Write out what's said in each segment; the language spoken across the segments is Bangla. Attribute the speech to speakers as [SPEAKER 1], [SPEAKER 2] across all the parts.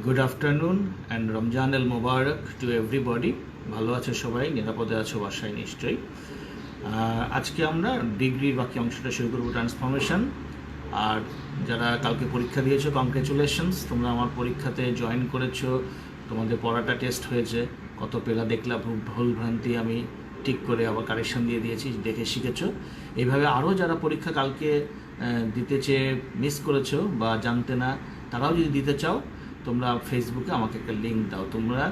[SPEAKER 1] Good afternoon and Ramzan ul Mubarak to everybody. ভালো আছে সবাই, নিরাপদে আছো বাসায় নিশ্চয়ই। আজকে আমরা ডিগ্রির বাকি অংশটা শুরু করবো, ট্রান্সফরমেশন। আর যারা কালকে পরীক্ষা দিয়েছো, কংগ্রেচুলেশনস, তোমরা আমার পরীক্ষাতে জয়েন করেছো, তোমাদের পড়াটা টেস্ট হয়েছে, কত পেলা দেখলা, ভুল ভ্রান্তি আমি ঠিক করে আবার কারেকশন দিয়ে দিয়েছি, দেখে শিখেছো। এইভাবে আরও যারা পরীক্ষা কালকে দিতে চেয়ে মিস করেছো বা জানতে না, তারাও যদি দিতে চাও, তোমরা ফেসবুকে আমাকে একটা লিঙ্ক দাও। তোমরা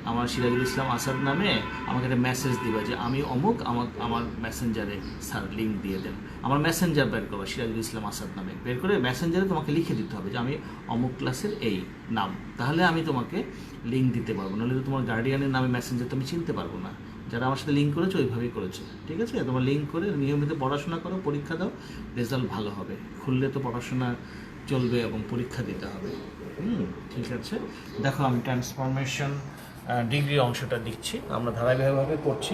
[SPEAKER 1] আমার সিরাজুল ইসলাম আসাদ নামে আমাকে একটা মেসেজ দিবা যে আমি অমুক, আমার মেসেঞ্জারে স্যার লিঙ্ক দিয়ে দেন। আমার মেসেঞ্জার বের করো, সিরাজুল ইসলাম আসাদ নামে বের করে মেসেঞ্জারে তোমাকে লিখে দিতে হবে যে আমি অমুক ক্লাসের এই নাম, তাহলে আমি তোমাকে লিঙ্ক দিতে পারবো। নাহলে তো তোমার গার্ডিয়ানের নামে মেসেঞ্জার তো আমি চিনতে পারবো না। যারা আমার সাথে লিঙ্ক করেছো ওইভাবেই করেছো, ঠিক আছে? তোমার লিঙ্ক করে নিয়মিত পড়াশোনা করো, পরীক্ষা দাও, রেজাল্ট ভালো হবে। খুললে তো পড়াশোনা চলবে এবং পরীক্ষা দিতে হবে। ঠিক আছে, দেখো আমি ট্রান্সফরমেশন ডিগ্রি অংশটা দিচ্ছি, আমরা ধারাবাহিকভাবে করছি।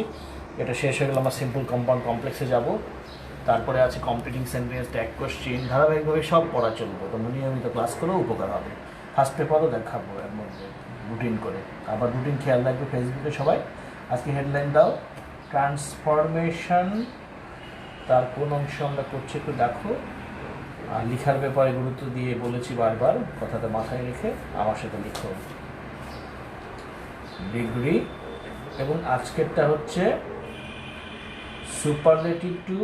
[SPEAKER 1] এটা শেষ হয়ে গেলে আমরা সিম্পল কম্পাউন্ড কমপ্লেক্সে যাব, তারপরে আছে কম্পিটিং সেন্টেন্স, ট্যাগ কোশ্চিন, ধারাবাহিকভাবে সব পড়া চলবে। তোমরা নিয়মিত ক্লাস করেও উপকার হবে। ফার্স্ট পেপারও দেখাবো এর মধ্যে রুটিন করে। আবার রুটিন খেয়াল রাখবে ফেসবুকে সবাই। আজকে হেডলাইন দাও, ট্রান্সফরমেশন, তার কোন অংশ আমরা করছি একটু দেখো। আর লিখার ব্যাপারে গুরুত্ব দিয়ে বলেছি বারবার, কথাটা মাথায় রেখে আমার সাথে লিখো। ডিগ্রি, এবং আজকেরটা হচ্ছে সুপারলেটিভ টু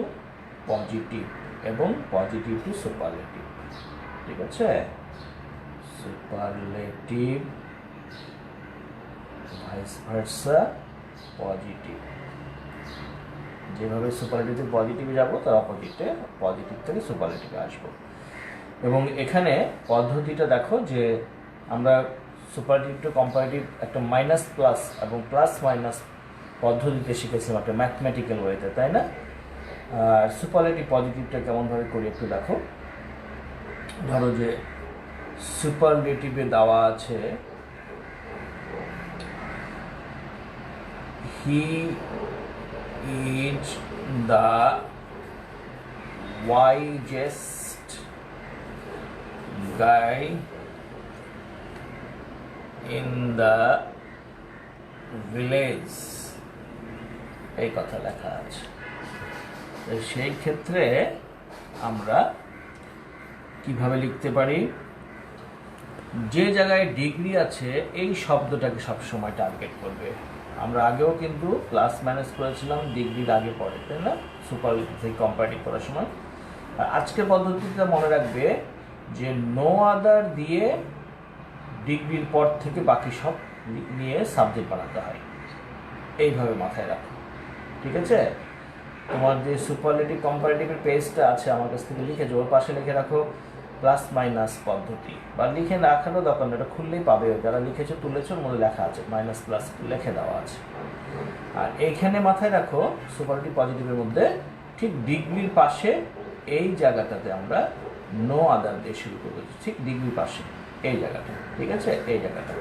[SPEAKER 1] পজিটিভ এবং পজিটিভ টু সুপারলেটিভ। ঠিক আছে, সুপারলেটিভ ভাইস ভার্সা পজিটিভ। যেভাবে সুপারলেটিভ থেকে পজিটিভে যাবো, তার অপোজিটে পজিটিভ থেকে সুপারলেটিভে আসবো। এবং এখানে পদ্ধতিটা দেখো যে আমরা সুপারলেটিভ টু কম্পারেটিভ একটা মাইনাস প্লাস এবং প্লাস মাইনাস পদ্ধতিতে শিখেছিলাম একটা ম্যাথমেটিক্যাল ওয়েতে, তাই না? আর সুপারলেটিভ পজিটিভটা কেমনভাবে করি একটু দেখো। ধরো যে সুপারলেটিভে দেওয়া আছে he is the wisest guy in the village, এই কথা লেখা আছে। সেই ক্ষেত্রে আমরা কিভাবে লিখতে পারি? যে জায়গায় ডিগ্রি আছে এই শব্দটাকে সবসময় টার্গেট করবে। আমরা আগেও কিন্তু প্লাস মাইনাস করেছিলাম ডিগ্রির আগে পরে, তাই না? সুপার থেকে কম্পারেটিভ করার সময়। আর আজকের পদ্ধতিটা মনে রাখবে যে নো আদার দিয়ে ডিগ্রির পর থেকে বাকি সব নিয়ে সাবজেক্ট বানাতে হয়। এইভাবে মাথায় রাখো, ঠিক আছে? তোমার যে সুপারলেটিভ কম্পারেটিভের পেজটা আছে আমার কাছ থেকে লিখেছো, ওর পাশে লিখে রাখো প্লাস মাইনাস পদ্ধতি, বা লিখে রাখারও দরকার নেই, এটা খুললেই পাবে। যারা লিখেছো তুলেছো, ওর মধ্যে লেখা আছে মাইনাস প্লাস লিখে দেওয়া আছে। আর এইখানে মাথায় রাখো সুপারলেটিভ পজিটিভের মধ্যে ঠিক ডিগ্রির পাশে এই জায়গাটাতে আমরা নো আদার দিয়ে শুরু করবো, ঠিক ডিগ্রির পাশে এই জায়গাটা, ঠিক আছে? এই জায়গাটা,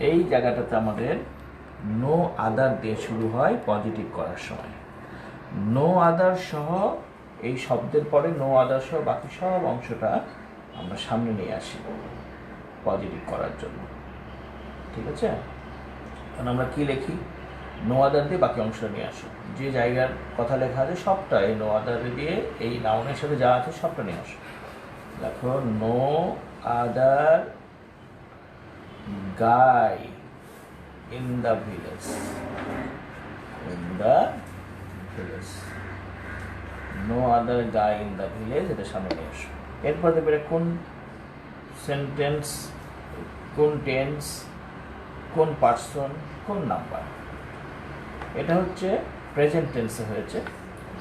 [SPEAKER 1] এই জায়গাটাতে আমাদের নো আদার দিয়ে শুরু হয় পজিটিভ করার সময়। নো আদার সহ এই শব্দের পরে নো আদার সহ বাকি সব অংশটা আমরা সামনে নিয়ে আসি পজিটিভ করার জন্য, ঠিক আছে? কারণ আমরা কি লিখি? নো আদার দিয়ে বাকি অংশটা নিয়ে আসো। যে জায়গার কথা লেখা আছে সবটা এই নো আদার দিয়ে এই নাউনের সাথে যা আছে সবটা নিয়ে আসো। দেখো, no other guy in the village, in the village, no other guy in the village, এটা সামনে নিয়ে আসো। এরপর দেখবে কোন সেন্টেন্স, কোন টেন্স, কোন পার্সন, কোন নাম্বার। এটা হচ্ছে প্রেজেন্ট টেন্সে হয়েছে,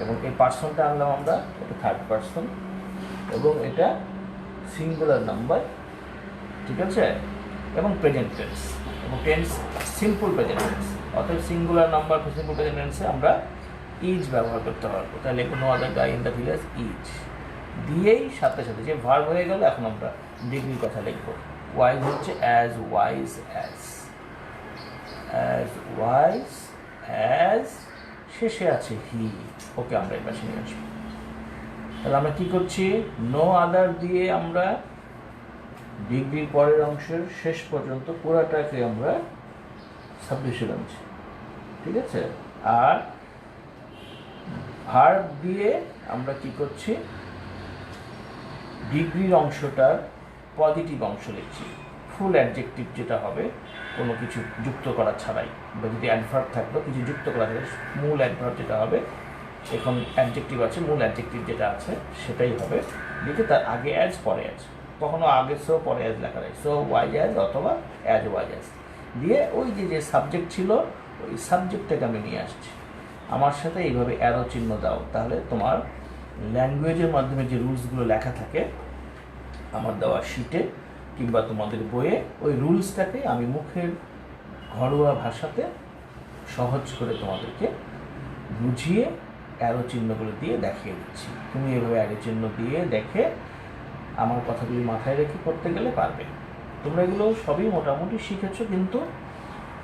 [SPEAKER 1] এবং এই পার্সনটা আনলাম আমরা, এটা থার্ড পার্সন, এবং এটা সিঙ্গুলার নাম্বার, ঠিক আছে? এবং প্রেজেন্ট টেন্স, এবং টেন্স সিম্পল প্রেজেন্ট টেন্স। অর্থাৎ সিঙ্গুলার নাম্বার সিম্পল প্রেজেন্ট টেন্সে আমরা ইজ ব্যবহার করতে পারবো। তাহলে কোনো other guy in the village is দিয়েই সাথে সাথে যে ভার্ব হয়ে গেল, এখন আমরা ডিগ্রির কথা লিখবো। ওয়াইজ হচ্ছে as wise as, as wise as, শেষে আছে হি, ওকে আমরা এই পাশে নিয়ে আসবো। তাহলে আমরা কি করছি? নো আদার দিয়ে আমরা ডিগ্রির পরের অংশের শেষ পর্যন্ত পুরাটাকে আমরা সাবজেক্ট আনছি, ঠিক আছে। আর ভার্ব দিয়ে আমরা কি করছি, ডিগ্রির অংশটার পজিটিভ অংশ লিখছি। ফুল অ্যাডজেক্টিভ যেটা হবে কোনো কিছু যুক্ত করা ছাড়াই, বা যদি অ্যাডভার্ব থাকলো কিছু যুক্ত করা থাকে, মূল অ্যাডভার্ব যেটা হবে, এখন অ্যাডজেক্টিভ আছে, মূল অ্যাডজেক্টিভ যেটা আছে সেটাই হবে, লিখে তার আগে অ্যাজ পরে অ্যাজ, কখনো আগে সো পরে অ্যাজ লেখা যায়, সো ওয়াই অ্যাজ অথবা অ্যাজ ওয়াই অ্যাজ দিয়ে ওই যে সাবজেক্ট ছিল ওই সাবজেক্টটাকে আমি নিয়ে আসছি। আমার সাথে এইভাবে অ্যারো চিহ্ন দাও, তাহলে তোমার ল্যাঙ্গুয়েজের মাধ্যমে যে রুলসগুলো লেখা থাকে আমার দেওয়া শিটে কিংবা তোমাদের বইয়ে, ওই রুলসটাকে আমি মুখের ঘরোয়া ভাষাতে সহজ করে তোমাদেরকে বুঝিয়ে অ্যারো চিহ্নগুলো দিয়ে দেখিয়ে দিচ্ছি। তুমি এভাবে অ্যারো চিহ্ন দিয়ে দেখে আমার কথাগুলি মাথায় রেখে করতে গেলে পারবে। তোমরা এগুলো সবই মোটামুটি শিখেছো, কিন্তু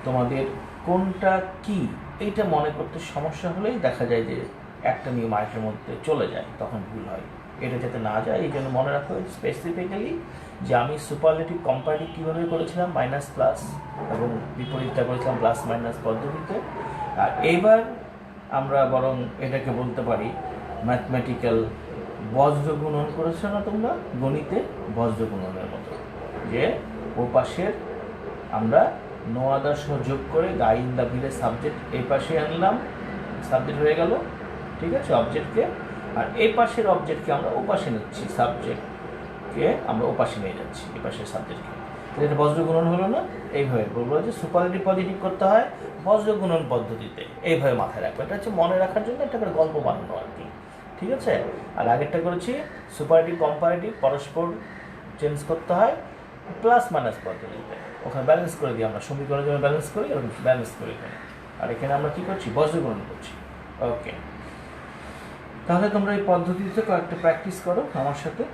[SPEAKER 1] তোমাদের কোনটা কি এইটা মনে করতে সমস্যা হলেই দেখা যায় যে একটা নিয়ম আরেকটার মধ্যে চলে যায়, তখন ভুল হয়। এটা যাতে না যায় এই জন্য মনে রাখো স্পেসিফিক্যালি যে আমি সুপারলেটিভ কম্পারেটিভ কীভাবে করেছিলাম মাইনাস প্লাস, এবং বিপরীতটা করেছিলাম প্লাস মাইনাস পদ্ধতিতে। আর এইবার আমরা বরং এটাকে বলতে পারি ম্যাথমেটিক্যাল বজ্র গুণন করেছো না তোমরা, গণিতে বজ্র গুণনের মতো, যে ও পাশের আমরা নো আদার সহ যোগ করে গাই ইন দ্য ভিলে সাবজেক্ট এই পাশে আনলাম, সাবজেক্ট হয়ে গেল, ঠিক আছে, অবজেক্টকে। আর এই পাশের অবজেক্টকে আমরা ও পাশে নিচ্ছি, সাবজেক্টকে আমরা ও পাশে নিয়ে যাচ্ছি এই পাশের সাবজেক্টকে। এটা বজ্র গুণন হলো না? এইভাবে বলবো যে সুপারলেটিভ পজিটিভ করতে হয় বজ্র গুণন পদ্ধতিতে, এইভাবে মাথায় রাখবো। এটা হচ্ছে মনে রাখার জন্য একটা করে গল্প বানানো আর কি, ঠিক আছে। আর আগেরটা করেছি সুপারলেটিভ কম্পারেটিভ পরস্পর চেঞ্জ করতে হয় প্লাস মাইনাস পদ্ধতিতে, ওখানে ব্যালেন্স করে দিই আমরা, সমীকরণের জন্য ব্যালেন্স করি এবং ব্যালেন্স করি এখানে। আর এখানে আমরা কী করছি, বজ্র গুণন করছি। ওকে, তাহলে তোমরা এই পদ্ধতিতে কয়েকটা প্র্যাকটিস করো আমার সাথে।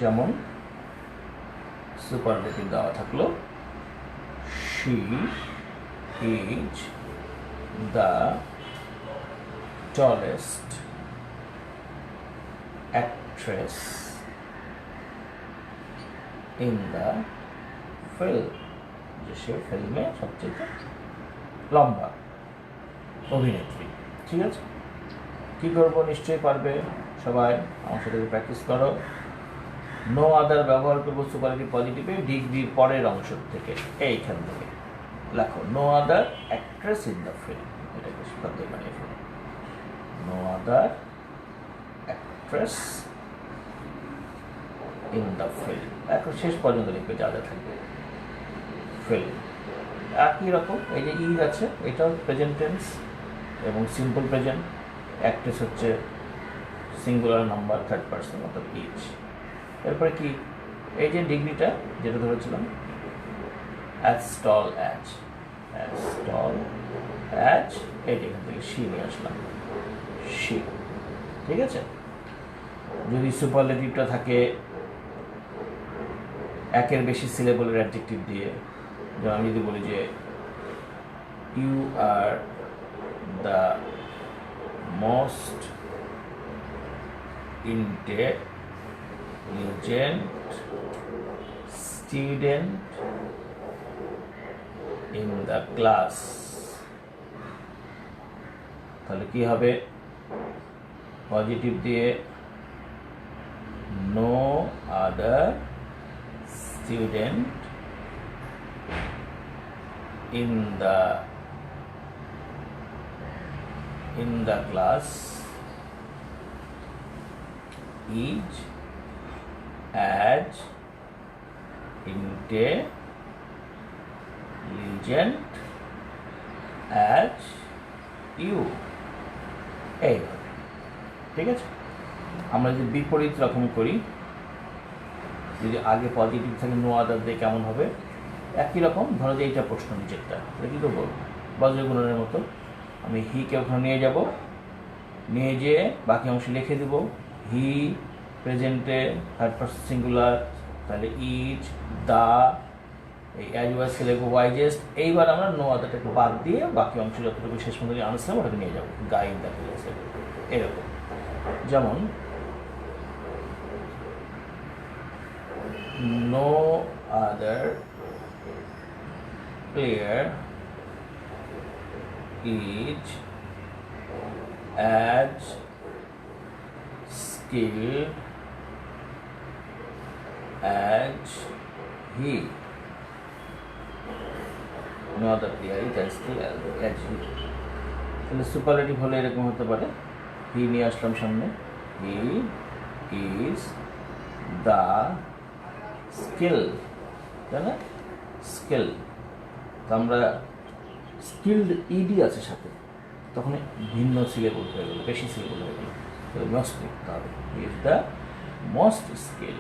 [SPEAKER 1] যেমন সুপারলেটিভ দেওয়া থাকলো, she is the tallest actress in the film, যে সে ফিল্মে সবচেয়ে লম্বা অভিনেত্রী, ঠিক আছে। কী করবো, নিশ্চয়ই পারবে সবাই, আমার সাথে প্র্যাকটিস করো। নো আদার ব্যবহার করবো সুপারলেটিভ পজিটিভে ডিগ্রির পরের অংশ থেকে, এইখান থেকে লেখো no other actress in the film, এটাকে শব্দ বানিয়ে ফেলো, no other actress in the film, এখন শেষ পর্যন্ত লিখবে যা যা থাকবে ফিল্ম। একই রকম এই যে ইজ আছে, এটাও প্রেজেন্ট টেন্স এবং সিম্পল প্রেজেন্ট, অ্যাক্ট্রেস হচ্ছে সিঙ্গুলার নাম্বার থার্ড পার্সন অর্থাৎ ইজ। এরপরে কি, এই যে ডিগ্রিটা যেটা ধরেছিলাম as tall as, as tall as, এইটা এখান থেকে শি নিয়ে আসলাম, শি, ঠিক আছে। যদি সুপারলেটিভটা থাকে একের বেশি সিলেবলের অ্যাডজেক্টিভ দিয়ে, যেমন আমি যদি বলি যে you are the most intelligent student in the class, তাহলে কি হবে, পজিটিভ দিয়ে no other student in the class is as intelligent as you, এই, ঠিক আছে। আমরা যদি বিপরীত রকম করি, যদি আগে পজিটিভ থাকে নো আদার দিয়ে কেমন হবে, একই রকম। ধরো যে এইটা প্রশ্ন নিচেরটা, এটা কী করবো, বজ্র গুণনের মতো, আমি হিকে ওখানে নিয়ে যাব, নিয়ে যেয়ে বাকি অংশ লিখে দেব, হি প্রেজেন্টে থার্ড পারসন সিঙ্গুলার, তাহলে ইজ দা, এই অ্যাজ ওয়াইজকে লিখবো ওয়াইজেস্ট। এইবার আমরা নো আদারটাকে বাদ দিয়ে বাকি অংশ যতটুকু শেষ পর্যন্ত আনছিলাম ওটাকে নিয়ে যাবো, গাইড দ্য প্লেস, এরকম। যেমন no other player is as skilled as he. No other player is as skilled as he. তাহলে সুপারলেটিভ হলে এরকম হতে পারে, হি নিয়ে আসলাম সামনে, হি ইজ দ্য স্কিল, তাই না, স্কিল। তো আমরা স্কিলড ইডি আছে সাথে, তখন ভিন্ন সিলেবল হয়ে গেল, বেশি সিলেবল হয়ে গেল, তো মোস্ট লিখতে হবে, he is the most skill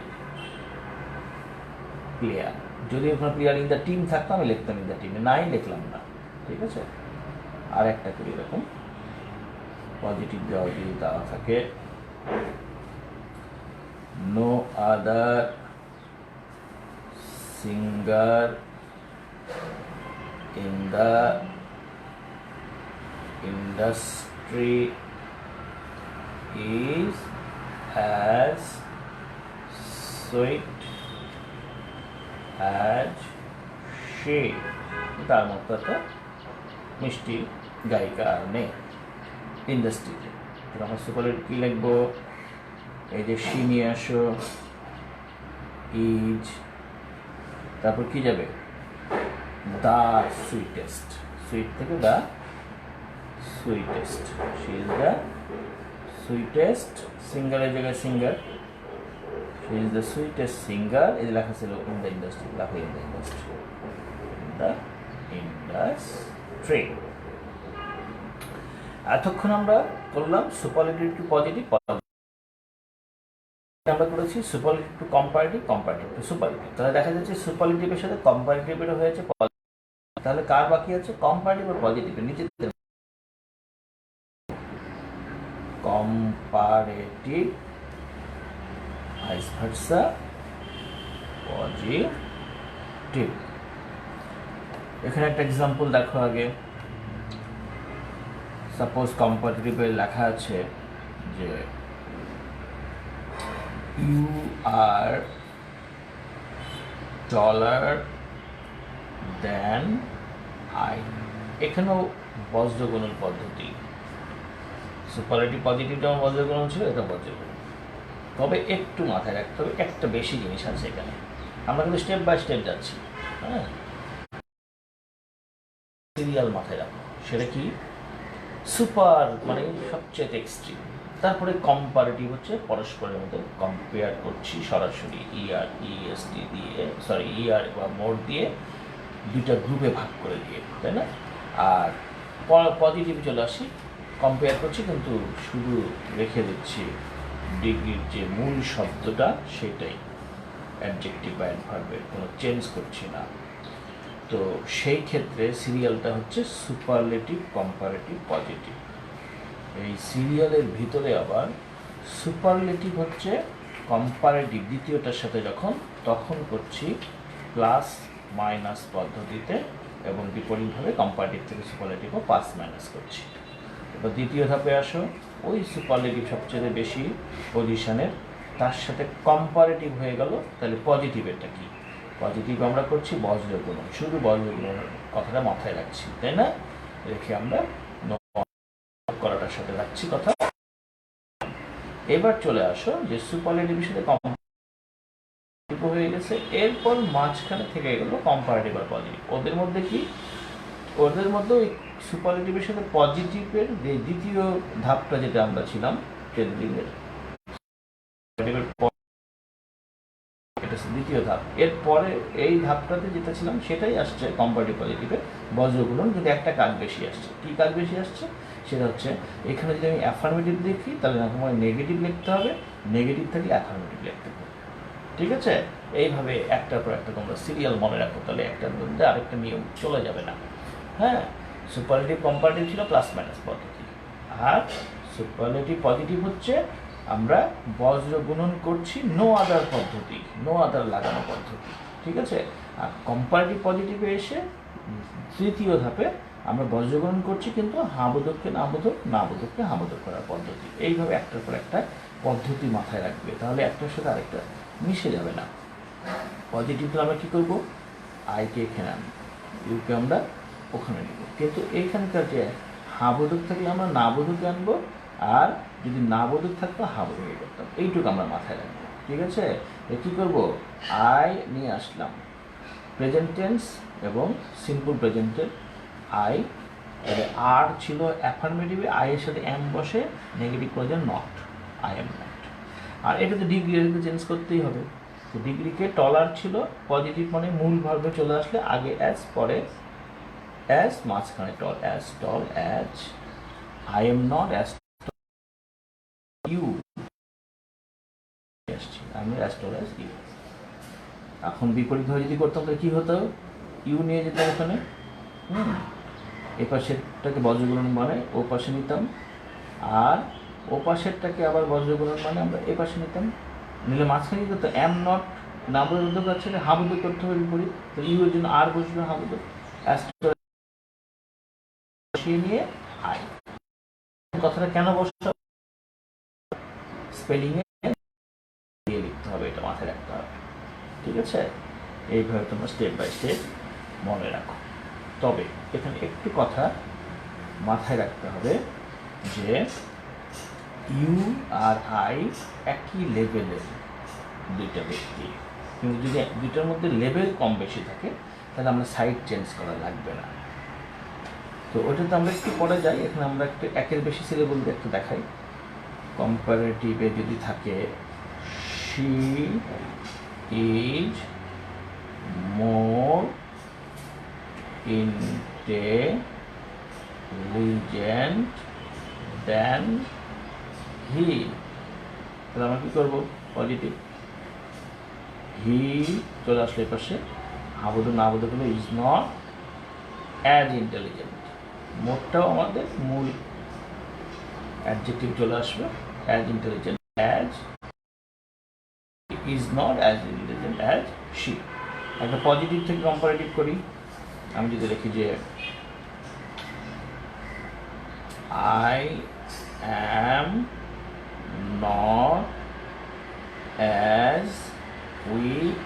[SPEAKER 1] player. যদি ওখানে প্লেয়ার ইন দ্য টিম থাকতো আমি লিখতাম ইন দ্য টিমে, নাই লিখলাম না, ঠিক আছে। আর একটা করি এরকম পজিটিভ দেওয়া যদি দেওয়া থাকে, no other singer in the industry is as sweet as she. তার মতো একটা মিষ্টি গায়িকা আর নেই ইন্ডাস্ট্রিতে। তো আমরা সুপারলেটিভ কী লিখবো, এই যে শি নিয়ে আসো, ইজ, তারপর কি যাবে, দ্য সুইটেস্ট, সুইট থেকে the sweetest, she is the sweetest, সিঙ্গারের জায়গায় singer, she is the sweetest singer, এই লেখা ছিল ইন দ্য ইন্ডাস্ট্রি, লেখা in the industry, the industry. এতক্ষণ আমরা করলাম সুপারলেটিভ টু পজিটিভ, আমরা করেছি superlative to comparative, comparative two superlative. তাহলে দেখা যাচ্ছে সুপারলেটিভের সাথে কম্পারেটিভেরও হয়েছে, তাহলে কার বাকি আছে, কম্পারেটিভ আর পজিটিভের নিচে, কম্পারেটিভ ভাইস ভার্সা পজিটিভ। এখানে একটা এক্সাম্পল দেখো আগে, সাপোজ কম্পারেটিভে লেখা আছে যে you are taller than I, এখানেও বজ্রগুণন পদ্ধতি, সুপারলেটিভ পজিটিভ যেমন বজ্রগুণন ছিল, এটা বজ্রগুণন। তবে একটু মাথায় রাখতে হবে, একটা বেশি জিনিস আছে এখানে, আমরা কিন্তু স্টেপ বাই স্টেপ যাচ্ছি, হ্যাঁ, সিরিয়াল মাথায় রাখো, সেটা কি, সুপার মানে সবচেয়ে এক্সট্রিম, তারপরে কম্পারেটিভ হচ্ছে পরস্পরের মধ্যে কম্পেয়ার করছি সরাসরি, ইআর ইএসটি দিয়ে, সরি ইআর বা মোড দিয়ে দুইটা গ্রুপে ভাগ করে দিয়ে, তাই না। আর পজিটিভ চলে আসি, কম্পেয়ার করছি কিন্তু শুধু রেখে দিচ্ছি ডিগ্রির যে মূল শব্দটা সেটাই, অ্যাডজেক্টিভ বা অ্যাডভার্বের কোনো চেঞ্জ করছি না। তো সেই ক্ষেত্রে সিরিয়ালটা হচ্ছে সুপারলেটিভ, কম্পারেটিভ, পজিটিভ। এই সিরিয়ালের ভিতরে আবার সুপারলেটিভ হচ্ছে কম্পারেটিভ দ্বিতীয়টার সাথে যখন, তখন করছি প্লাস মাইনাস পদ্ধতিতে, এবং বিপরীতভাবে কম্পারেটিভ থেকে সুপারলেটিভও প্লাস মাইনাস করছি। এবার দ্বিতীয় ধাপে আসো, ওই সুপারলেটিভ সবচেয়ে বেশি পজিশনের, তার সাথে কম্পারেটিভ হয়ে গেল, তাহলে পজিটিভেরটা কি, পজিটিভ আমরা করছি বজ্রগুণন, শুধু বজ্রগুণনের কথাটা মাথায় রাখছি, তাই না, রেখে আমরা করাটার সাথে রাখছি কথা। এবার চলে আসো যে সুপারলেটিভের সাথে কম্পারেটিভ হয়ে গেছে, এরপর মাঝখানে থেকে গেল কম্পারেটিভ আর পজিটিভ। ওদের মধ্যে কি, ওদের মধ্যে ওই সুপারলেটিভের সাথে পজিটিভের যে দ্বিতীয় ধাপটা যেটা আমরা ছিলাম টেন্ডিংয়ের, এটা দ্বিতীয় ধাপ, এরপরে এই ধাপটাতে যেটা ছিলাম সেটাই আসছে কম্পারেটিভ পজিটিভে বজ্রগুণন, কিন্তু একটা কাজ বেশি আসছে। কি কাজ বেশি আসছে, সেটা হচ্ছে এখানে যদি আমি অ্যাফার্মেটিভ লিখি তাহলে আমার নেগেটিভ লিখতে হবে, নেগেটিভ থাকলে অ্যাফার্মেটিভ লিখতে হবে, ঠিক আছে। এইভাবে একটার পর একটা তোমরা সিরিয়াল মনে রাখো, তাহলে একটার মধ্যে আরেকটা নিয়ম চলে যাবে না। হ্যাঁ, সুপারলেটিভ কম্পারেটিভ ছিল প্লাস মাইনাস পদ্ধতি, আর সুপারলেটিভ পজিটিভ হচ্ছে আমরা বজ্র গুণন করছি নো আদার পদ্ধতি, নো আদার লাগানো পদ্ধতি, ঠিক আছে। আর কম্পারেটিভ পজিটিভে এসে তৃতীয় ধাপে আমরা বজ্রগ্রহণ করছি কিন্তু হাবোধককে না বোধক, না বোধককে হাবোধক করার পদ্ধতি। এইভাবে একটার পর একটা পদ্ধতি মাথায় রাখবে, তাহলে একটার সাথে আরেকটা মিশে যাবে না। পজিটিভ আমরা কী করবো, আইকে এখানে আনবো, ইউকে আমরা ওখানে নেব। কিন্তু এইখানকার যে হাবোধক থাকলে আমরা না বোধকে আনবো, আর যদি না বোধক থাকতো হাবোধকে করতাম। এইটুকু আমরা মাথায় রাখবো, ঠিক আছে? কী করবো, আই নিয়ে আসলাম প্রেজেন্ট টেন্স এবং সিম্পল প্রেজেন্টের আই, আর ছিল অ্যাফার্মেটিভে, আই এর সাথে এম বসে নেগেটিভ করে দেন নট, আই এম নট। আর এটা তো ডিগ্রি, এটাকে চেঞ্জ করতেই হবে। তো ডিগ্রিকে টলার ছিল, পজিটিভ মানে মূল ভার্বে চলে আসলে আগে অ্যাজ, পরে অ্যাজ, মাঝখানে tall, as tall as I am not, as you আসছি, আমি অ্যাজ টল অ্যাজ ইউ। এখন বিপরীতভাবে যদি করতাম তাহলে কী হতো, ইউ নিয়ে যেতাম ওখানে, এ পাশেরটাকে বজ্রগুণন মানে ও পাশে নিতাম, আর ও পাশেরটাকে আবার বজ্রগুণন মানে আমরা এ পাশে নিতাম। নিলে মাঝখানে কী করতো, এম নট না বোধক আছে, হাবোধক করতে হবে বিপরীত। তো ইউ এর জন্য আর বসবে হাবোধক, বসিয়ে নিয়ে আই। কথাটা কেন বসতে হবে, স্পেলিংয়ে দিয়ে লিখতে হবে, এটা মাথায় রাখতে হবে, ঠিক আছে? এইভাবে তোমরা স্টেপ বাই স্টেপ মনে রাখো। তবে এখানে একটু কথা মাথায় রাখতে হবে যে ইউ আর আই একই লেভেলের দুইটা ব্যক্তি, কিন্তু যদি দুইটার মধ্যে লেভেল কম বেশি থাকে তাহলে আমরা সাইড চেঞ্জ করা লাগবে না। তো ওটাতে আমরা একটু পরে যাই। এখানে আমরা একটু একের বেশি সিলেবল একটু দেখাই। কম্পারেটিভে যদি থাকে she is more intelligent than he, তাহলে আমরা কী করবো, পজিটিভ হি চলে আসলে এর পাশে, হাবোধক না বোধক হলো ইজ নট অ্যাজ ইন্টেলিজেন্ট, মোটটাও আমাদের মূল অ্যাডজেক্টিভ চলে আসবে, as intelligent as, is not as intelligent as she. একটা পজিটিভ থেকে কম্পারেটিভ করি, আমি যদি দেখি যে I am not as weak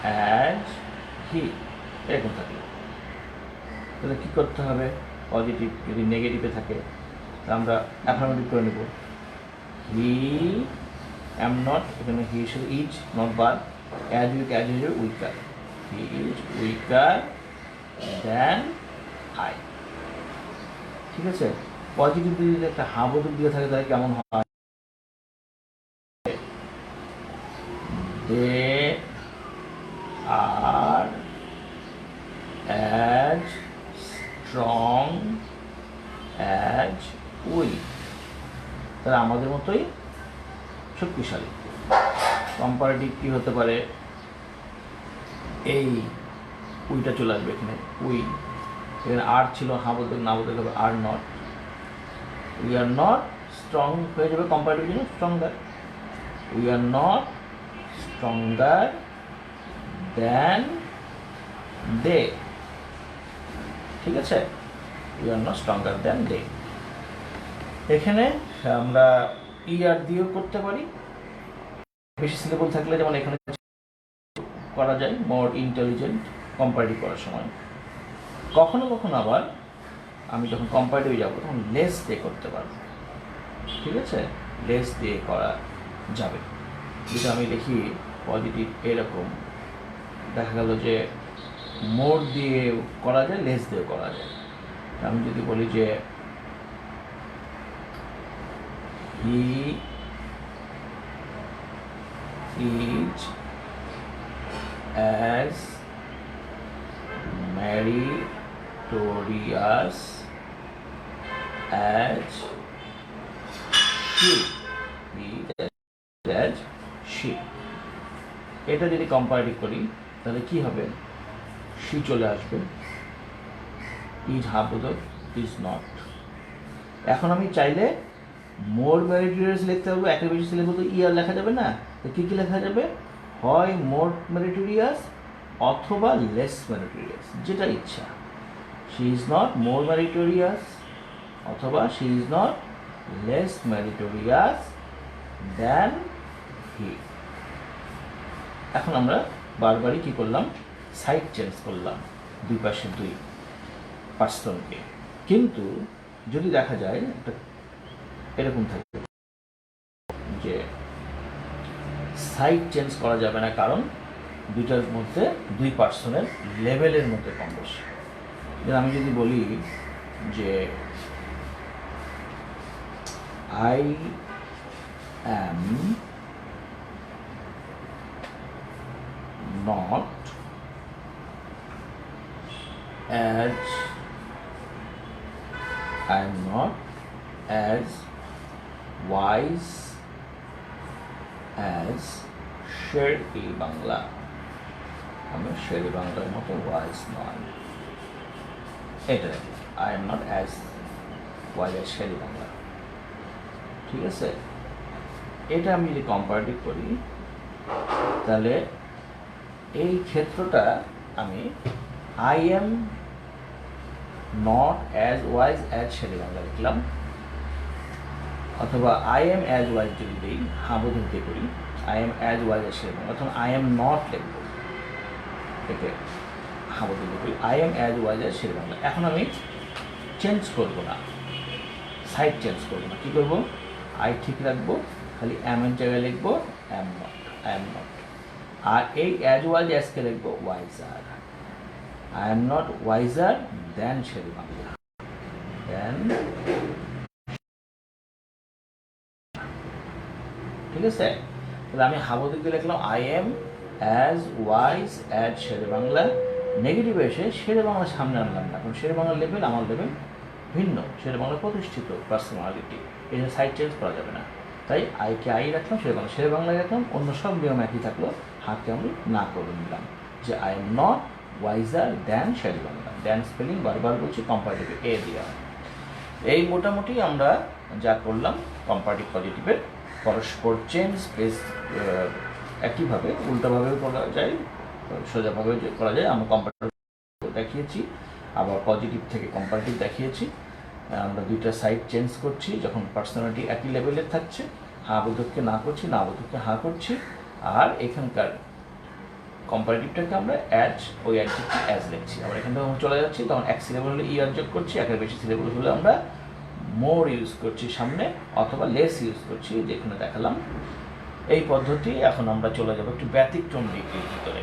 [SPEAKER 1] as he, এরকম থাকলে তাহলে কী করতে হবে, পজিটিভ। যদি নেগেটিভে থাকে তাহলে আমরা অ্যাফার্মেটিভ করে নেব, হি অ্যাম নট, এখানে হি শুধু is not bar, as weak as is weaker, he is weaker than I, ঠিক আছে? পজিটিভ যদি একটা হাবোধক দিয়ে থাকে তাহলে কেমন হয়, দে আর অ্যাজ স্ট্রং অ্যাজ উই, তাহলে আমাদের মতোই শক্তিশালী। কম্পারেটিভ কী হতে পারে, এই উইটা চলে আসবে এখানে, উই, এখানে আর ছিল হাবোধক না বোধক হবে are not, we are not strong হয়ে যাবে কম্পারেটিভ জন্য stronger, we are not stronger than they, ঠিক আছে? We are not stronger than they. এখানে আমরা ই আর দিয়েও করতে পারি, বেশি সিলেবল থাকলে যেমন এখানে করা যায় মোর ইন্টেলিজেন্ট কম্পারেটিভ করার সময়। কখনো কখনো আবার আমি যখন কম্পারেটিভ যাবো তখন লেস দিয়ে করতে পারবো, ঠিক আছে? লেস দিয়ে করা যাবে। যেটা আমি দেখি পজিটিভ এরকম দেখা গেল যে মোর দিয়ে করা যায়, লেস দিয়ে করা যায়। আমি যদি বলি যে he is as meritorious as she, as she, এটা যদি কম্পারেটিভ করি তাহলে কি হবে, she চলে আসবে, ইজ হাবোধক, ইজ নট। এখন আমি চাইলে মোর মেরিটোরিয়াস লিখতে পারবো, একের বেশি সিলেবল তো ইয়ার লেখা যাবে না, তো কী কী লেখা যাবে, হয় মোর মেরিটোরিয়াস অথবা লেস মেরিটোরিয়াস, যেটা ইচ্ছা। She is not more meritorious অথবা she is not less meritorious than he. এখন আমরা বারবারই কী করলাম, সাইড চেঞ্জ করলাম দুই পাশে দুই পার্সনকে। কিন্তু যদি দেখা যায় একটা এরকম থাকে যে সাইড চেঞ্জ করা যাবে না, কারণ দুইটার মধ্যে দুই পার্সনের লেভেলের মধ্যে কম বেশি। আমি যদি বলি যে I am not as wise as Sher e Bangla. আমি শের-ই বাংলার মতো ওয়াইজ নয়, এটা I am not as wise as Sher e Bangla. ঠিক আছে, এটা আমি যদি কম্পারেটিভ করি তাহলে এই ক্ষেত্রটা আমি I am not as wise as Sher e Bangla লিখলাম, অথবা আই এম অ্যাজ ওয়াইজ যদি দিই হাবুদুর দিয়ে করি I am as wise as Sher e Bangla, অথবা আই এম নট লিখব, একে হাবুদুর দিয়ে করি I am as wise as Sher e Bangla. এখন আমি চেঞ্জ করবো না, সাইড চেঞ্জ করবো না, কী করবো, আই ঠিক রাখবো, খালি এর জায়গায় লিখবো আই এম নট, আর এই অ্যাজ ওয়াইজ অ্যাজকে লিখবো wiser. I am not wiser than Sher e Bangla, than. ঠিক আছে, তাহলে আমি হাবুদুর দিয়ে লিখলাম I am as wise as Sher e Bangla. নেগেটিভে এসে শের-ই বাংলার সামনে আনলাম না, কারণ শের-ই বাংলার লেভেল আমার লেভেল ভিন্ন, শের-ই বাংলা প্রতিষ্ঠিত পার্সোনালিটি, এই জন্য সাইড চেঞ্জ করা যাবে না। তাই আইকে আই রাখলাম, শের-ই বাংলায় রাখলাম, অন্য সব নিয়ম একই থাকলো, হাতকে আমি না করে নিলাম যে I am not wiser than Sher e Bangla. Than spelling বারবার বলছি, কম্পারেটিভ এ দেওয়া। এই মোটামুটি আমরা যা করলাম কম্পারেটিভ পজিটিভের পরস্পর চেঞ্জ বেস, একইভাবে উল্টোভাবেও করা যায়, সোজাভাবেও করা যায়। আমরা কম্পারেটিভ দেখিয়েছি, আবার পজিটিভ থেকে কম্পারেটিভ দেখিয়েছি। আমরা দুইটা সাইড চেঞ্জ করছি যখন পার্সোনালিটি একই লেভেলের থাকছে, হা বোধককে না করছি, না বোধককে হা করছি। আর এখানকার কম্পারেটিভটাকে আমরা অ্যাজ, ওই অ্যাডজেক্টিভ অ্যাজ লিখছি। আবার এখান থেকে আমরা চলে যাচ্ছি, তখন এক সিলেবল হলে ই যোগ করছি, একের বেশি সিলেবল হলে আমরা মোর ইউজ করছি সামনে, অথবা লেস ইউজ করছি, যেখানে দেখালাম এই পদ্ধতি। এখন আমরা চলে যাবো একটু ব্যতিক্রম ডিগ্রির ভিতরে।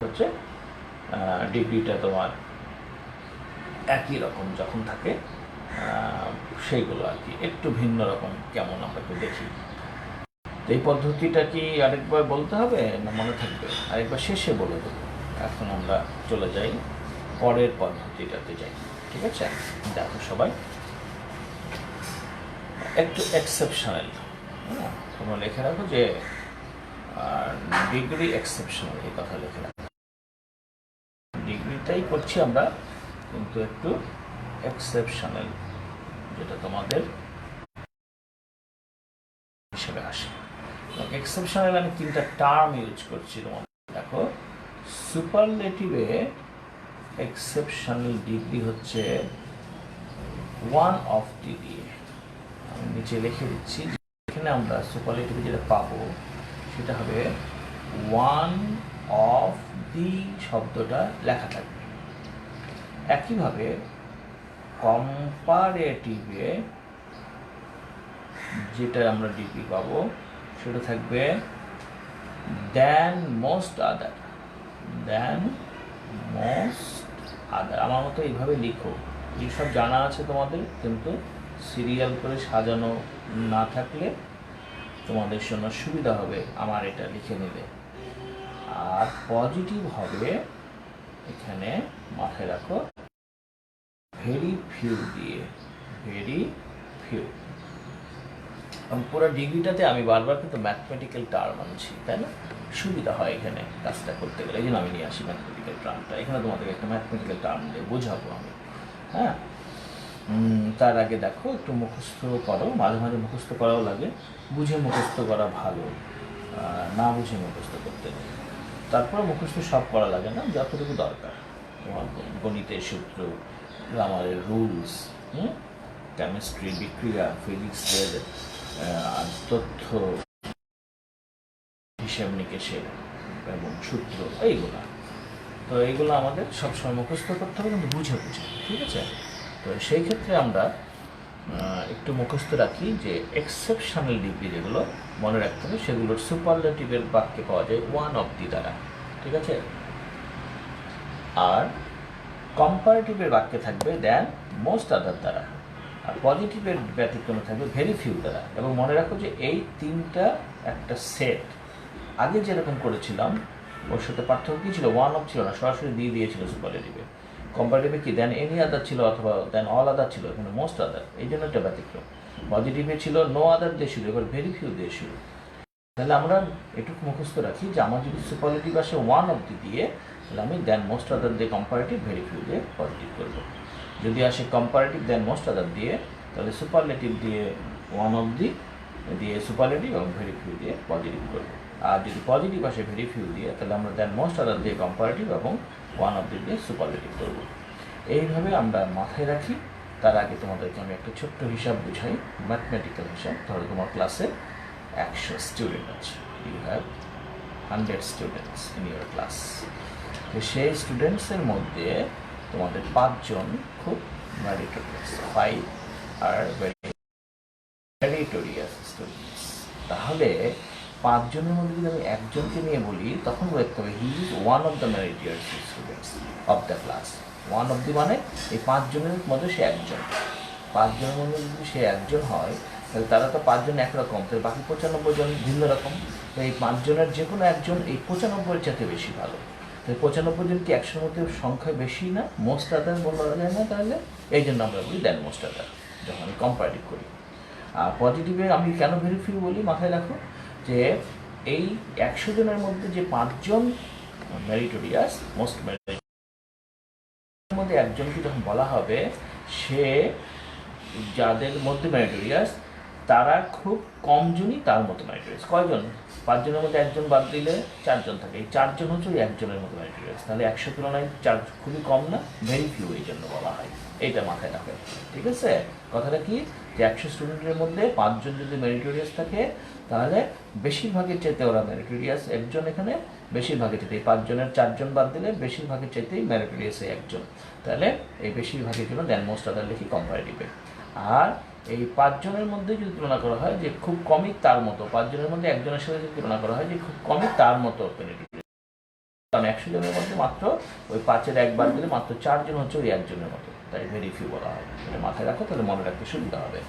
[SPEAKER 1] হচ্ছে ডিগ্রিটা তোমার একই রকম যখন থাকে, সেইগুলো আর কি একটু ভিন্ন রকম কেমন আমরা একটু দেখি। এই পদ্ধতিটা কি আরেকবার বলতে হবে না মনে থাকবে? আরেকবার শেষে বলে দেবো। এখন আমরা চলে যাই পরের পদ্ধতিটাতে যাই। ঠিক আছে, দেখো সবাই একটু এক্সেপশনাল, হ্যাঁ, তোমরা লিখে রাখো যে ডিগ্রি এক্সেপশনাল, এই কথা লিখে রাখো। ডিগ্রিটাই করছি আমরা, কিন্তু একটু এক্সেপশনাল, যেটা তোমাদের হিসেবে আসে। এক্সেপশনাল আমি তিনটা টার্ম ইউজ করছি তোমাদের। দেখো, সুপারলেটিভে এক্সেপশনাল ডিগ্রি হচ্ছে ওয়ান অফ দি দিয়ে, আমি নিচে লিখে দিচ্ছি। এখানে আমরা সুপারলেটিভে যেটা পাবো সেটা হবে ওয়ান অফ দি শব্দটা লেখা থাকবে। একইভাবে কম্পারেটিভে যেটা আমরা ডিগ্রি পাবো সেটা থাকবে than most other, than most other. আমার মতো এইভাবে লিখো, যেসব জানা আছে তোমাদের, কিন্তু সিরিয়াল করে সাজানো না থাকলে তোমাদের জন্য সুবিধা হবে আমার এটা লিখে নিলে। আর পজিটিভ হবে, এখানে মাথায় রাখো, ভেরি ফিউ দিয়ে, ভেরি ফিউ। পুরো ডিগ্রিটাতে আমি বারবার কিন্তু ম্যাথমেটিক্যাল টার্ম আনছি, তাই না? সুবিধা হয় এখানে কাজটা করতে গেলে, এই জন্য আমি নিয়ে আসি ম্যাথমেটিক্যাল টার্মটা। এখানে তোমাদেরকে একটা ম্যাথমেটিক্যাল টার্ম দিয়ে বোঝাবো আমি, হ্যাঁ। তার আগে দেখো একটু মুখস্থ করো, মাঝে মাঝে মুখস্থ করাও লাগে, বুঝে মুখস্থ করা ভালো, না বুঝে মুখস্থ করতে নেই। তারপরে মুখস্থ সব করা লাগে না, যতটুকু দরকার। তোমার গণিতের সূত্র, গ্রামারের রুলস, কেমিস্ট্রি, বিক্রিয়া, ফিজিক্সের তথ্য হিসাব নিকেশের এবং সূত্র এইগুলো। তো এইগুলো আমাদের সবসময় মুখস্থ করতে হবে, কিন্তু বুঝে বুঝে, ঠিক আছে? তো সেই ক্ষেত্রে আমরা একটু মুখস্থ রাখি যে এক্সেপশনাল ডিগ্রি যেগুলো মনে রাখতে হবে, সেগুলোর সুপারলেটিভের বাক্যে পাওয়া যায় ওয়ান অফ দি দ্বারা, ঠিক আছে? আর কম্পারেটিভের বাক্যে থাকবে দেন মোস্ট আদার দ্বারা, আর পজিটিভের ব্যতিক্রমে থাকবে ভেরি ফিউ দ্বারা। এবং মনে রাখো যে এই তিনটা একটা সেট। আগে যেরকম করেছিলাম ওর সাথে পার্থক্য কী ছিল? ওয়ান অফ ছিল না, সরাসরি দিয়ে দিয়েছিল সুপারলেটিভে। কম্পারেটিভে কি দেন এনি আদার ছিল, অথবা দেন অল আদার ছিল, এখানে মোস্ট আদার, এই জন্য একটা ব্যতিক্রম। পজিটিভে ছিল নো আদার দিয়ে শুরু, এবার ভেরি ফিউ দিয়ে শুরু। তাহলে আমরা এটুকু মুখস্থ রাখি যে আমার যদি সুপারলেটিভ আসে ওয়ান অফ দি দিয়ে, তাহলে আমি দেন মোস্ট আদার দিয়ে কম্পারেটিভ, ভেরি ফিউ দিয়ে পজিটিভ করবো। যদি আসে কম্পারেটিভ দেন মোস্ট আদার দিয়ে, তাহলে সুপারলেটিভ দিয়ে ওয়ান অফ দি দিয়ে সুপারলেটিভ এবং ভেরি ফিউ দিয়ে পজিটিভ করবো। আর যদি পজিটিভ আসে ভেরি ফিউ দিয়ে, তাহলে আমরা দেন মোস্ট আদার দিয়ে কম্পারেটিভ এবং ওয়ান অফ দি দিয়ে সুপারলেটিভ করবো। এইভাবে আমরা মাথায় রাখি। তার আগে তোমাদেরকে আমি একটা ছোট্ট হিসাব বুঝাই, ম্যাথমেটিক্যাল হিসাব। ধরো তোমার ক্লাসে 100 স্টুডেন্ট আছে, you have 100 students in your class. তো সেই স্টুডেন্টসের মধ্যে তোমাদের 5 জন খুব মেরিটোরিয়াস, 5 আর মেরিটোরিয়াস স্টুডেন্টস। তাহলে 5 জনের মধ্যে যদি আমি একজনকে নিয়ে বলি, তখন বলতে হবে হি is one of the meritorious students of the class. One of the মানে এই 5 জনের মধ্যে সে একজন। 5 জনের মধ্যে যদি সে একজন হয়, তাহলে তারা তো 5 জন একরকম, তাহলে বাকি 95 জন ভিন্ন রকম। তো এই 5 জনের যে কোনো একজন এই 95-এর চাইতে বেশি ভালো। তো 95 জন কি 100-এর মধ্যে সংখ্যায় বেশি না? মোস্ট আদার বলা যায় না? তাহলে এই জন্য আমরা বলি দেন মোস্ট আদার যখন আমি কম্পারেটিভ করি। আর পজিটিভে আমি কেন ভেরি ফিউ বলি, মাথায় রাখো যে এই 100 জনের মধ্যে যে 5 জন মেরিটোরিয়াস, মোস্ট মেরিটোরিয়াস মধ্যে একজনকে যখন বলা হবে, সে যাদের মধ্যে মেরিটোরিয়াস তারা খুব কম জনই তার মতো মেরিটোরিয়াস। কয়জন? 5 জনের মধ্যে একজন বাদ দিলে 4 জন থাকে, এই 4 জন হচ্ছে ওই একজনের মতো মেরিটোরিয়াস। তাহলে 100 তুলনায় 4 খুবই কম না? ভেরি ফিউ এই জন্য বলা হয়। এইটা মাথায় রাখে, ঠিক আছে? কথাটা কি যে 100 স্টুডেন্টের মধ্যে 5 জন যদি মেরিটোরিয়াস থাকে, তাহলে বেশিরভাগের চাইতে ওরা মেরিটোরিয়াস একজন, এখানে বেশিরভাগের চাইতে 5 জনের 4 জন বাদ দিলে বেশিরভাগের চাইতেই মেরিটোরিয়াস একজন। তাহলে এই বেশিরভাগের জন্য দেন মোস্ট আদার লিখি কম্পারেটিভে। আর এই 5 জনের মধ্যে যদি তুলনা করা হয় যে খুব কমই তার মতো, 5 জনের মধ্যে একজনের সাথে যদি তুলনা করা হয় যে খুব কমই তার মতো মেরিটোরিয়াস, কারণ 100 জনের মধ্যে মাত্র ওই 5-এর একবার দিলে মাত্র 4 জন হচ্ছে ওই একজনের মতো, তাই ভেরি ফিউ বলা হয়। এটা মাথায় রাখো, তাহলে মনে রাখতে সুবিধা হবে।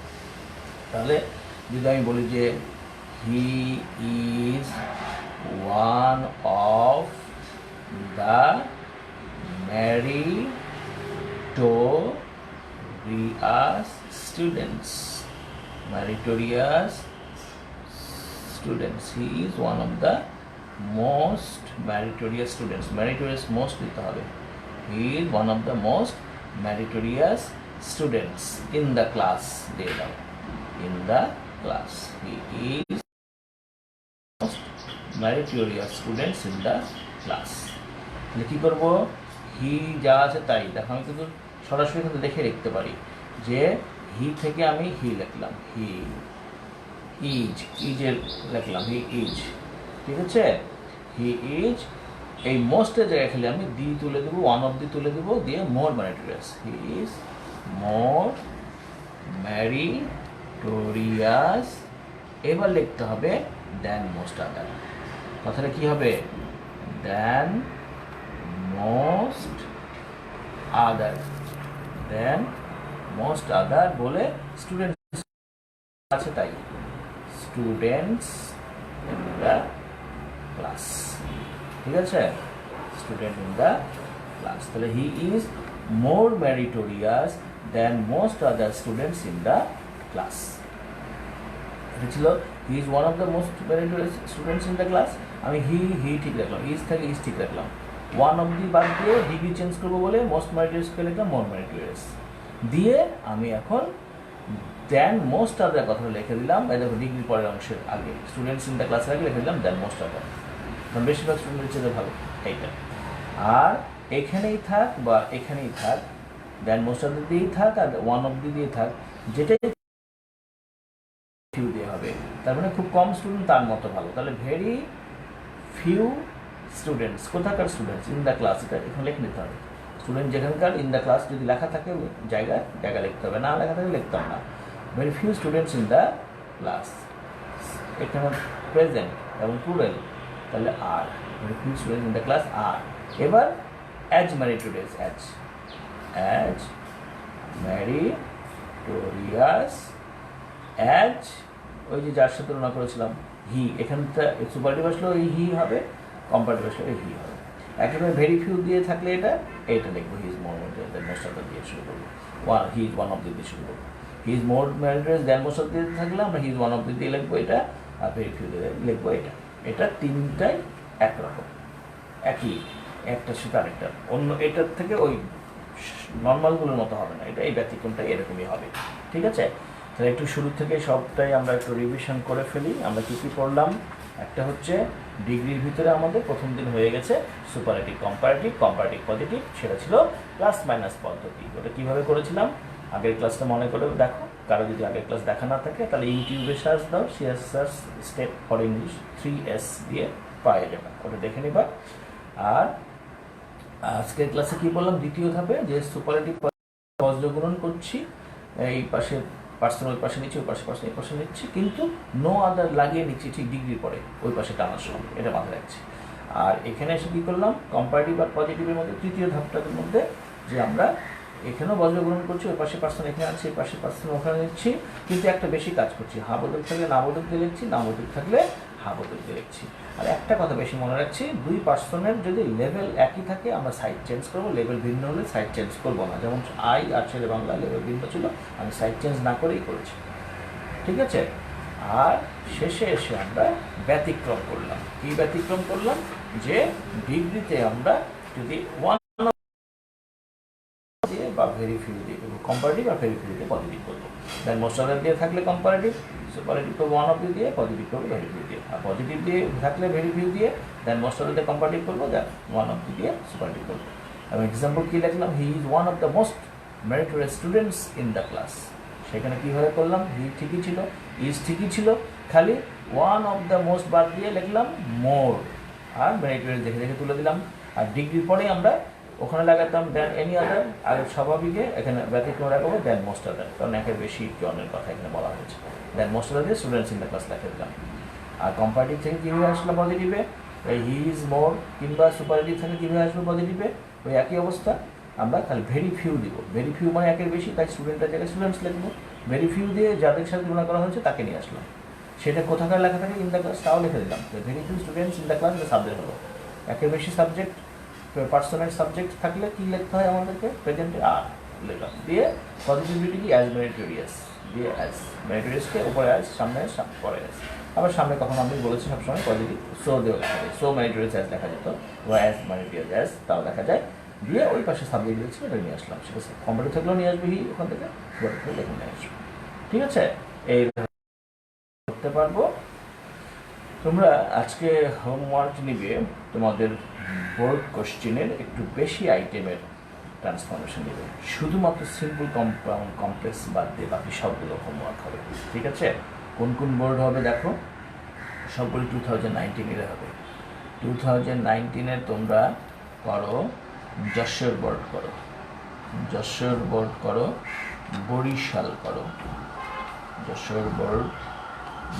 [SPEAKER 1] তাহলে যদি আমি বলি যে হি is one of the meritorious students. He is one of the most meritorious students. Meritorious most দিতে হবে। He is one of the most meritorious students in the class. দিয়ে দাও, in the class. He is most meritorious students in the class. তাহলে কি করবো? হি যা আছে তাই দেখো, আমি কিন্তু সরাসরি কিন্তু দেখে লিখতে পারি যে হি থেকে আমি হি লিখলাম, হি ইজের লিখলাম হি ইজ, ঠিক আছে? হি ইজ, এই মোস্টের জায়গায় খেলে আমি দি তুলে দেবো, ওয়ান অফ দি তুলে দেবো, দিয়ে more meritorious. He is more meritorious. এবার লিখতে হবে দেন মোস্ট আদার। কথাটা কি হবে? দেন মোস্ট আদার, দেন মোস্ট আদার বলে স্টুডেন্ট আছে তাই স্টুডেন্টস ইন দ্য ক্লাস, ঠিক আছে? Student in the class. তাহলে he is more meritorious than most other students in the class. এটা ছিল he is one of the most meritorious students in the class. আমি হি ঠিক রাখলাম, ইজ থেকে ইজ ঠিক রাখলাম, ওয়ান অফ দি বাদ দিয়ে ডিগ্রি চেঞ্জ করবো বলে মোস্ট মেরিটোরিয়াসকে লিখলাম মোর মেরিটোরিয়াস, দিয়ে আমি এখন দেন মোস্ট আদার কথাটা লিখে দিলাম। এই দেখো ডিগ্রি পরের অংশের আগে স্টুডেন্টস ইন দ্য ক্লাসের আগে লিখে দিলাম দেন মোস্ট আদার, কারণ বেশিরভাগ স্টুডেন্টের চেয়ে ভালো এইটা। আর এখানেই থাক বা এখানেই থাক, দেন মোস্ট আদার দিয়েই থাক আর ওয়ান অফ দি দিয়ে থাক, যেটাই ফিউ দিয়ে হবে। তার মানে খুব কম স্টুডেন্ট তার মতো ভালো। তাহলে ভেরি ফিউ স্টুডেন্টস, কোথাকার স্টুডেন্টস, ইন দ্য ক্লাস, এটা এখানে লিখে নিতে হবে। স্টুডেন্ট যেখানকার, ইন দ্য ক্লাস যদি লেখা থাকে জায়গায় জায়গা লিখতে হবে, না লেখা থাকে লিখতাম না। Very few students in the class, এখানে প্রেজেন্ট এবং প্লুরাল, তাহলে are, very few students in the class are. এবার as meritorious, as meritorious, as ওই যে যার সাথে তুলনা করেছিলাম হি, এখানটা সুপারটিভ আসলে ওই হি হবে, কম্পারেটিভ আসলে ওই হি হবে। একেবারে ভেরি ফিউ দিয়ে থাকলে এটা লিখবো, হি is more ম্যারিটোরিয়াস most of the দিয়ে শুরু করবো, হি ইজ ওয়ান অফ দি দিয়ে শুরু করবো। হি is more ম্যারিটোরিয়াস than most of দিয়ে থাকলে আমরা হি ইজ ওয়ান অফ দি দিয়ে লিখবো এটা, আর ভেরি ফিউ দিয়ে লিখবো এটা। এটা তিনটাই একরকম, একই, একটা সাথে আরেকটা অন্য, এটার থেকে ওই নর্মালগুলোর মতো হবে না, এটা এই ব্যতিক্রমটা এরকমই হবে। ঠিক আছে, তাহলে একটু শুরু থেকে সবটাই আমরা একটু রিভিশন করে ফেলি। আমরা কী কী পড়লাম? একটা হচ্ছে ডিগ্রির ভিতরে আমাদের প্রথম দিন হয়ে গেছে সুপারলেটিভ, কম্পারেটিভ, কম্পারেটিভ পজিটিভ, সেটা ছিল প্লাস মাইনাস পদ্ধতি। ওটা কীভাবে করেছিলাম আগের ক্লাসটা মনে করে দেখো, কারো যদি আগের ক্লাস দেখা না থাকে তাহলে ইউটিউবে সার্চ দাও, search step for English 3S দিয়ে পাওয়া যাবে, ওটা দেখে নিবা। আর আজকের ক্লাসে কী বললাম, দ্বিতীয় ধাপে যে সুপারলেটিভ বজ্রগুণন করছি, এই পাশে পার্সন ওই পাশে নিচ্ছি, ওই পাশে পার্সন এই পাশে নিচ্ছি, কিন্তু নো আদার লাগিয়ে নিচ্ছি ঠিক ডিগ্রি পরে ওই পাশে টানার সময়, এটা মাথায় রাখছি। আর এখানে এসে কী করলাম, কম্পারেটিভ আর পজিটিভের মধ্যে তৃতীয় ধাপটার মধ্যে যে আমরা এখানেও বজ্রগ্রহণ করছি, ওই পাশে পার্সন এখানে আনছি, এই পাশে পার্সন ওখানে নিচ্ছি, কিন্তু একটা বেশি কাজ করছি, হা বদল থাকলে না বদল দিয়ে লিখছি, না বদল থাকলে হা বদল দিয়ে লিখছি। আর একটা কথা বেশি মনে রাখছি, দুই পার্সনের যদি লেভেল একই থাকে আমরা সাইড চেঞ্জ করবো, লেভেল ভিন্ন হলে সাইড চেঞ্জ করবো না। যেমন আই আর ছেলে বাংলা লেভেল ভিন্ন ছিল, আমি সাইড চেঞ্জ না করেই করেছি। ঠিক আছে, আর শেষে এসে আমরা ব্যতিক্রম করলাম। কি ব্যতিক্রম করলাম? যে ডিগ্রিতে আমরা যদি ওয়ান দিয়ে বা ভেরি ফিউ দিয়ে করবো, কম্পারেটিভ আর ভেরি ফিউ দিয়ে পজিটিভ করবো। দেন মোস্ট অফ দিয়ে থাকলে কম্পারেটিভ, সুপারলেটিভ করবো ওয়ান অফ দিয়ে, পজিটিভ করবো ভেরি ফিউ দিয়ে। আর পজিটিভ দিয়ে থাকলে ভেরি ফিউ দিয়ে, দেন মোস্ট অফ দিয়ে কম্পারেটিভ করবো, দেন ওয়ান অফ দিয়ে সুপারলেটিভ করবো। আমি এক্সাম্পল কী লিখলাম, হি is one of the most meritorious students in the class. সেখানে কীভাবে করলাম, হি ঠিকই ছিল, ইজ ঠিকই ছিল, খালি ওয়ান অফ দ্য মোস্ট বাদ দিয়ে লিখলাম মোর, আর মেরিটোরিয়াস দেখে দেখে তুলে দিলাম। আর ডিগ্রির পরে আমরা ওখানে লাগাতাম দেন এনি আদার, আর স্বাভাবিকে এখানে ব্যতিক্রম লাগাবো দেন মোস্ট আদার, কারণ একের বেশি জনের কথা এখানে বলা হয়েছে। দেন মোস্ট আদার দিয়ে স্টুডেন্টস ইন দ্য ক্লাস লিখে দিলাম। আর কম্পারেটিভ থেকে কীভাবে আসলাম পজিটিভে, হি ইজ মোর, কিংবা সুপারলেটিভ থেকে কীভাবে আসবো পজিটিভে, ওই একই অবস্থা। আমরা খালি ভেরি ফিউ দিব, ভেরি ফিউ মানে একের বেশি, তাই স্টুডেন্টের জায়গায় স্টুডেন্টস লিখবো। ভেরি ফিউ দিয়ে যাদের সাথে তুলনা করা হয়েছে তাকে নিয়ে আসলাম, সেটা কোথাকার লেখা থাকে ইন দ্য ক্লাস তাও লিখে দিলাম। Very few students in the class subject হলো, একের বেশি সাবজেক্ট পার্সোনাল সাবজেক্ট থাকলে কী লিখতে হয় আমাদেরকে, প্রেজেন্টে আর লিখলাম, দিয়ে পজিটিভিটি কি অ্যাজ মেরিটোরিয়াস, দিয়ে অ্যাজ মেরিটোরিয়াসকে উপরে অ্যাজ, সামনে পরে অ্যাজ। আবার সামনে কখনো আমি বলেছি সবসময় পজিটিভ সো দিয়েও লেখা যায়, সো মেরিটোরিয়াস অ্যাজ লেখা যেত, বা অ্যাজ মেরিটোরিয়াস অ্যাজ তাও লেখা যায়। দিয়ে ওই পাশে সাবজেক্ট দিয়েছি, এটা নিয়ে আসলাম, সেটা কম্পিউটার থাকলেও নিয়ে আসবে হি ওখান থেকে, বড় লেখে নিয়ে আসবো। ঠিক আছে, এই করতে পারবো। তোমরা আজকে হোমওয়ার্ক নিবে, তোমাদের বোর্ড কোশ্চেনের একটু বেশি আইটেমের ট্রান্সফরমেশন নেবে, শুধুমাত্র সিম্পল কম্পাউন্ড কমপ্লেক্স বাদ দিয়ে বাকি সবগুলো হোমওয়ার্ক হবে। ঠিক আছে, কোন কোন বোর্ড হবে দেখো, সবগুলো 2019-এর হবে। 2019-এর তোমরা করো যশোর বোর্ড করো, যশোর বোর্ড করো, বরিশাল করো, যশোর বোর্ড,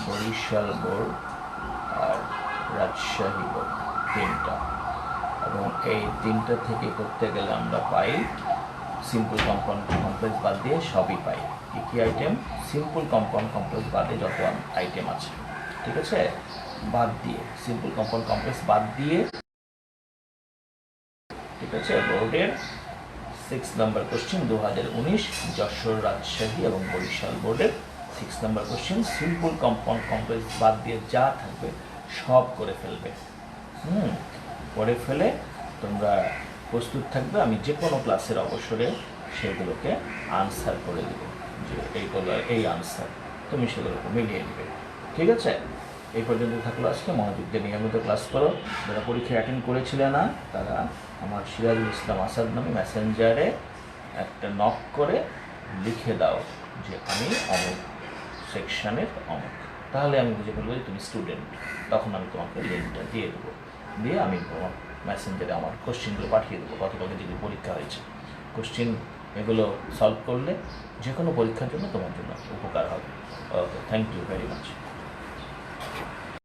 [SPEAKER 1] বরিশাল বোর্ড আর রাজশাহী বোর্ড, তিনটা। এবং এই তিনটা থেকে করতে গেলে আমরা পাই সিম্পল কম্পাউন্ড কমপ্লেক্স বাদ দিয়ে সবই পাই। কী কী আইটেম? সিম্পল কম্পাউন্ড কমপ্লেক্স বাদে যত আইটেম আছে, ঠিক আছে, বাদ দিয়ে, সিম্পল কম্পাউন্ড কমপ্লেক্স বাদ দিয়ে, ঠিক আছে। বোর্ডের 6 নম্বর কোশ্চেন 2019 যশোর, রাজশাহী এবং বরিশাল বোর্ডের 6 নম্বর কোশ্চেন, সিম্পল কম্পাউন্ড কমপ্লেক্স বাদ দিয়ে যা থাকবে সব করে ফেলবে। করে ফেলে তোমরা প্রস্তুত থাকবে, আমি যে কোনো ক্লাসের অবসরে সেগুলোকে আনসার করে দেবো, যে এইগুলো এই আনসার, তুমি সেগুলোকে মিলিয়ে নেবে। ঠিক আছে, এই পর্যন্ত থাকলো আজকে। মনোযোগ দিয়ে নিয়মিত ক্লাস করো। যারা পরীক্ষা অ্যাটেন্ড করেছিলে না তারা আমার সিরাজুল ইসলাম আসাদ নামে মেসেঞ্জারে একটা নক করে লিখে দাও যে আমি অমুক সেকশানের অমুক, তাহলে আমি বুঝে ফেলবো যে তুমি স্টুডেন্ট, তখন আমি তোমাকে লিঙ্কটা দিয়ে দেবো। দিয়ে আমি তোমার মেসেঞ্জারে আমার কোশ্চেনগুলো পাঠিয়ে দেবো, গতকালকে যেগুলো পরীক্ষা হয়েছে কোশ্চেন, এগুলো সলভ করলে যে কোনো পরীক্ষার জন্য তোমার জন্য উপকার হবে। ওকে, থ্যাংক ইউ ভেরি মাচ।